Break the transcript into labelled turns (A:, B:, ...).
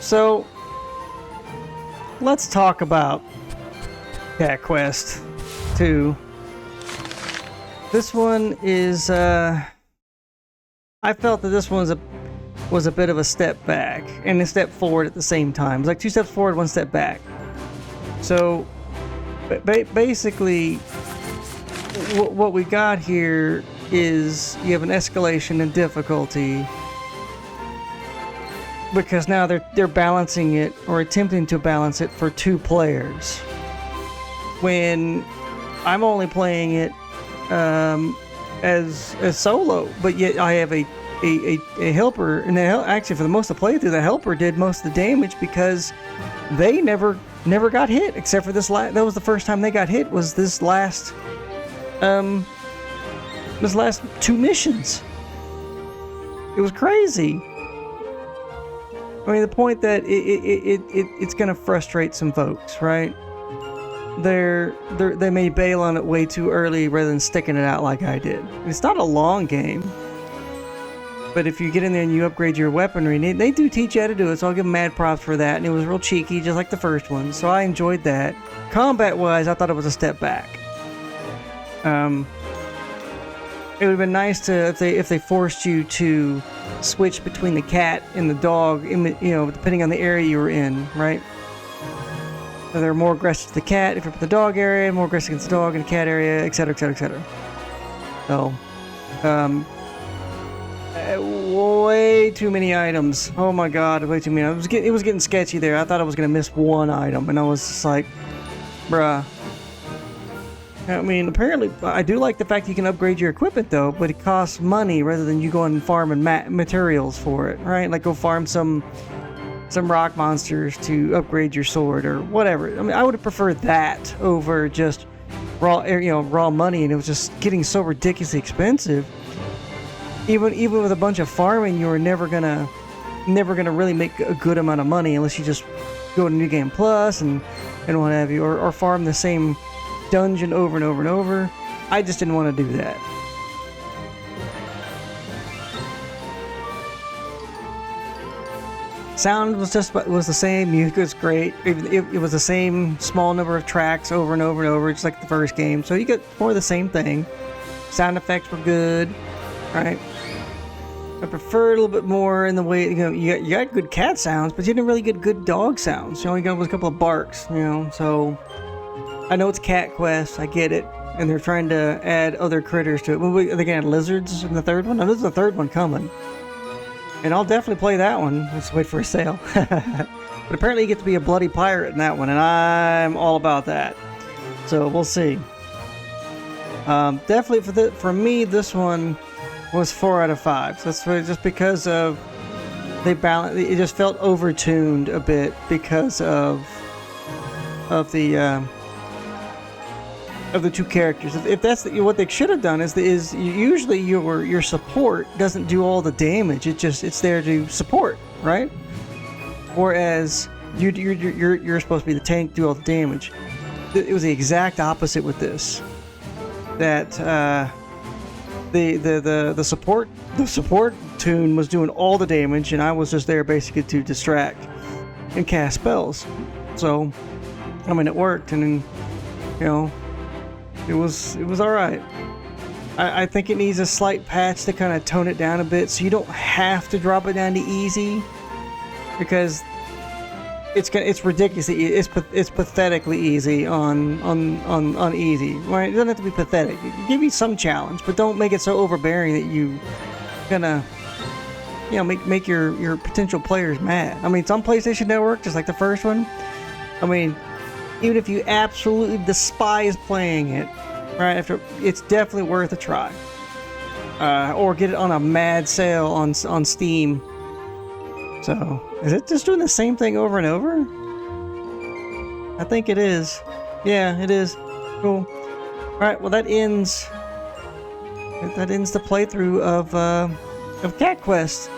A: So let's talk about Cat Quest 2. This one is I felt that this one was a bit of a step back and a step forward at the same time. It's like 2 steps forward, 1 step back. So basically what we got here is you have an escalation in difficulty because now they're balancing it or attempting to balance it for 2 players. When I'm only playing it as solo, but yet I have a helper, and actually for the most of the playthrough, the helper did most of the damage because they never got hit except for this that was the first time they got hit, was this last 2 missions. It was crazy. I mean, the point that it's gonna frustrate some folks, right? They may bail on it way too early rather than sticking it out like I did. It's not a long game, but if you get in there and you upgrade your weaponry, they do teach you how to do it, so I'll give them mad props for that. And it was real cheeky, just like the first one, so I enjoyed that. Combat-wise, I thought it was a step back. It would have been nice to if they forced you to switch between the cat and the dog, depending on the area you were in, right? So they're more aggressive to the cat if you're in the dog area, more aggressive against the dog in the cat area, etc., etc., etc. So, way too many items. Oh my god, way too many. It was getting sketchy there. I thought I was gonna miss one item, and I was just like, bruh. I mean, apparently, I do like the fact you can upgrade your equipment, though, but it costs money rather than you going and farming materials for it, right? Like, go farm some rock monsters to upgrade your sword or whatever. I mean, I would have preferred that over just raw money, and it was just getting so ridiculously expensive. Even with a bunch of farming, you were never gonna really make a good amount of money unless you just go to New Game Plus and what have you, or farm the same dungeon over and over and over. I just didn't want to do that. Sound was the same. Music was great. It was the same small number of tracks over and over and over, just like the first game. So you get more of the same thing. Sound effects were good, right? I prefer a little bit more in the way, you got good cat sounds, but you didn't really get good dog sounds. You only got a couple of barks, so I know it's Cat Quest, I get it, and they're trying to add other critters to it. Are they gonna add lizards in the third one? No, there's a third one coming. And I'll definitely play that one. Let's wait for a sale. But apparently you get to be a bloody pirate in that one, and I'm all about that. So we'll see. Definitely for me, this one was 4 out of 5. So that's just because of it just felt overtuned a bit because of the 2 characters. If that's what they should have done is usually your support doesn't do all the damage. It's there to support, right? Whereas you're supposed to be the tank, do all the damage. It was the exact opposite with this. That the support tune was doing all the damage, and I was just there basically to distract and cast spells. So, I mean, it worked, and it was all right. I think it needs a slight patch to kind of tone it down a bit, so you don't have to drop it down to easy, because it's ridiculously it's pathetically easy on easy. Right? It doesn't have to be pathetic. Give you some challenge, but don't make it so overbearing that you gonna make your potential players mad. I mean, it's on PlayStation Network, just like the first one. I mean, even if you absolutely despise playing it, right? It's definitely worth a try. Or get it on a mad sale on Steam. So, is it just doing the same thing over and over? I think it is. Yeah, it is. Cool. Alright, well that ends the playthrough of Cat Quest.